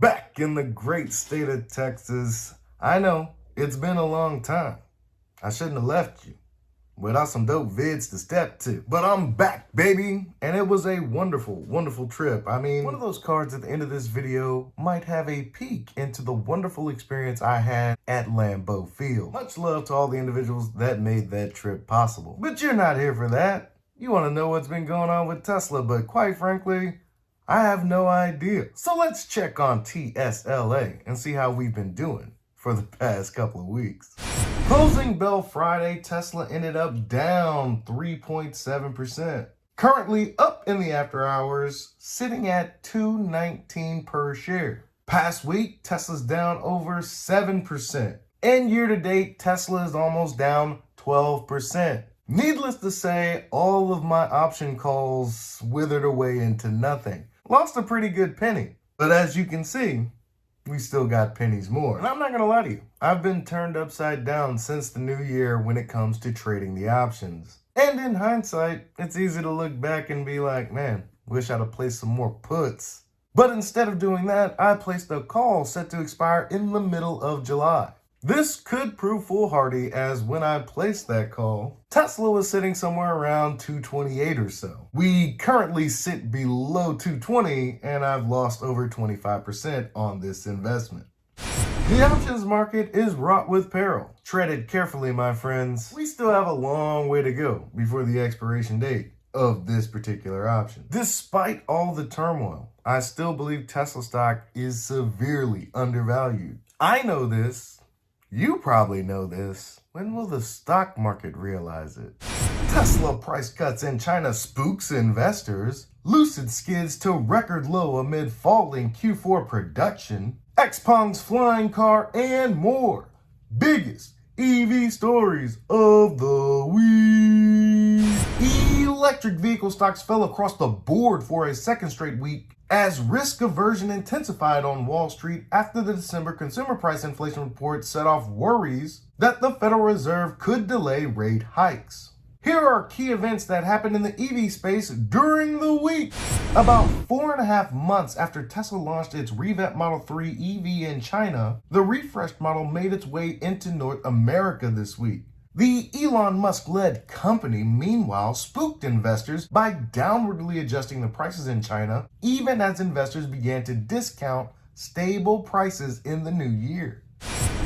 Back in the great state of Texas. I know, it's been a long time. I shouldn't have left you without some dope vids to step to. But I'm back, baby, and it was a wonderful, wonderful trip. I mean, one of those cards at the end of this video might have a peek into the wonderful experience I had at Lambeau Field. Much love to all the individuals that made that trip possible. But you're not here for that. You want to know what's been going on with Tesla, but quite frankly, I have no idea. So let's check on TSLA and see how we've been doing for the past couple of weeks. Closing bell Friday, Tesla ended up down 3.7%. Currently up in the after hours, sitting at $2.19 per share. Past week, Tesla's down over 7%. And year to date, Tesla is almost down 12%. Needless to say, all of my option calls withered away into nothing. Lost a pretty good penny. But as you can see, we still got pennies more. And I'm not gonna lie to you, I've been turned upside down since the new year when it comes to trading the options. And in hindsight, it's easy to look back and be like, man, wish I'd have placed some more puts. But instead of doing that, I placed a call set to expire in the middle of July. This could prove foolhardy, as when I placed that call, Tesla was sitting somewhere around 228 or so. We currently sit below 220, and I've lost over 25% on this investment. The options market is wrought with peril. Tread it carefully, my friends. We still have a long way to go before the expiration date of this particular option. Despite all the turmoil, I still believe Tesla stock is severely undervalued. I know this. You probably know this. When will the stock market realize it? Tesla price cuts in China spooks investors. LUCID skids to record low amid falling Q4 production. XPENG's flying car and more. Biggest EV stories of the week. Electric vehicle stocks fell across the board for a second straight week as risk aversion intensified on Wall Street after the December consumer price inflation report set off worries that the Federal Reserve could delay rate hikes. Here are key events that happened in the EV space during the week. About 4.5 months after Tesla launched its revamped Model 3 EV in China, the refreshed model made its way into North America this week. The Elon Musk-led company, meanwhile, spooked investors by downwardly adjusting the prices in China, even as investors began to discount stable prices in the new year.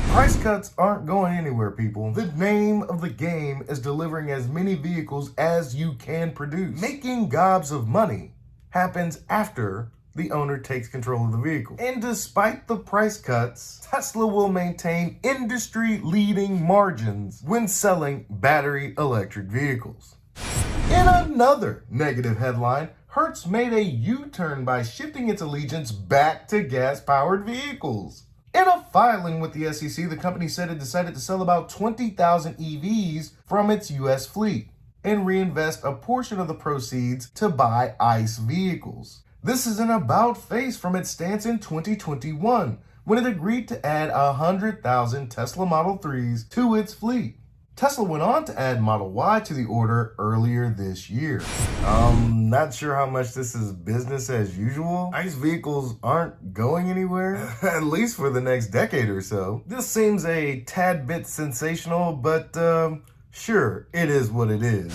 Price cuts aren't going anywhere, people. The name of the game is delivering as many vehicles as you can produce. Making gobs of money happens after the owner takes control of the vehicle. And despite the price cuts, Tesla will maintain industry-leading margins when selling battery electric vehicles. In another negative headline, HERTZ made a U-turn by shifting its allegiance back to gas-powered vehicles. In a filing with the SEC, the company said it decided to sell about 20,000 EVs from its U.S. fleet and reinvest a portion of the proceeds to buy ICE vehicles. This is an about-face from its stance in 2021, when it agreed to add 100,000 Tesla Model 3s to its fleet. Tesla went on to add Model Y to the order earlier this year. Not sure how much this is business as usual. ICE vehicles aren't going anywhere, at least for the next decade or so. This seems a tad bit sensational, but sure, it is what it is.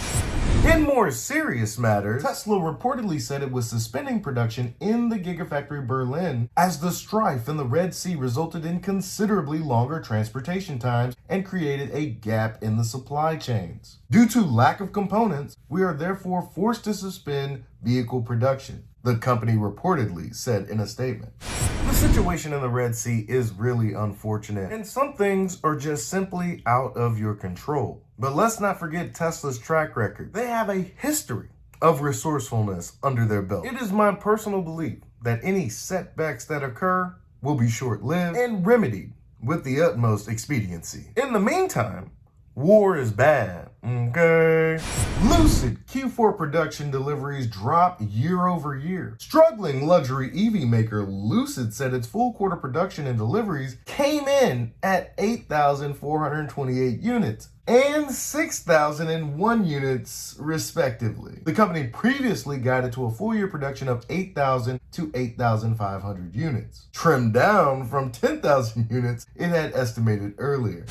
In more serious matters, Tesla reportedly said it was suspending production in the Gigafactory Berlin as the strife in the Red Sea resulted in considerably longer transportation times and created a gap in the supply chains. Due to lack of components, we are therefore forced to suspend vehicle production, the company reportedly said in a statement. The situation in the Red Sea is really unfortunate, and some things are just simply out of your control. But let's not forget Tesla's track record. They have a history of resourcefulness under their belt. It is my personal belief that any setbacks that occur will be short-lived and remedied with the utmost expediency. In the meantime, war is bad, Okay. Lucid Q4 production deliveries drop year over year. Struggling luxury EV maker Lucid said its full quarter production and deliveries came in at 8,428 units and 6,001 units, respectively. The company previously guided to a full year production of 8,000 to 8,500 units, trimmed down from 10,000 units it had estimated earlier.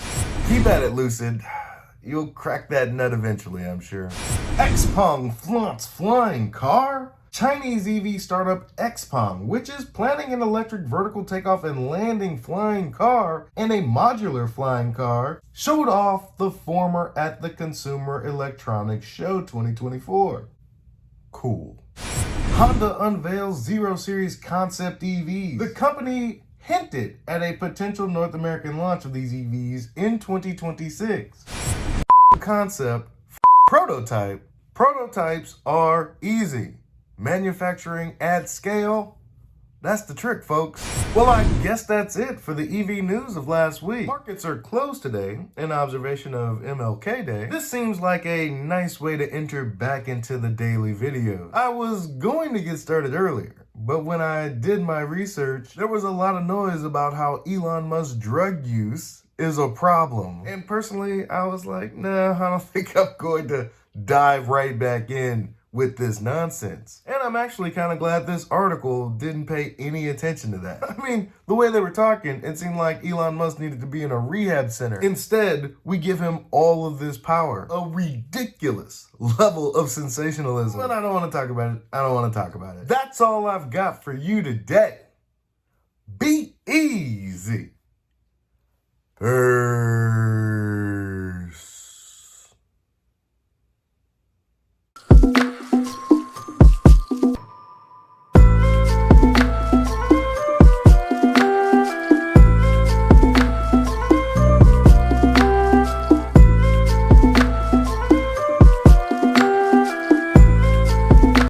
Keep at it, Lucid. You'll crack that nut eventually, I'm sure. XPENG flaunts flying car? Chinese EV startup XPENG, which is planning an electric vertical takeoff and landing flying car and a modular flying car, showed off the former at the Consumer Electronics Show 2024. Cool. Honda unveils 0 Series concept EVs. The company hinted at a potential North American launch of these EVs in 2026. Concept, prototype. Prototypes are easy. Manufacturing at scale, that's the trick, folks. Well, I guess that's it for the EV news of last week. Markets are closed today in observation of MLK Day. This seems like a nice way to enter back into the daily videos. I was going to get started earlier, but when I did my research, there was a lot of noise about how Elon Musk's drug use is a problem. And personally, I was like, nah, I don't think I'm going to dive right back in with this nonsense. And I'm actually kind of glad this article didn't pay any attention to that. I mean, the way they were talking, it seemed like Elon Musk needed to be in a rehab center. Instead, we give him all of this power. A ridiculous level of sensationalism. But I don't want to talk about it. I don't want to talk about it. That's all I've got for you today. Be easy. Peace.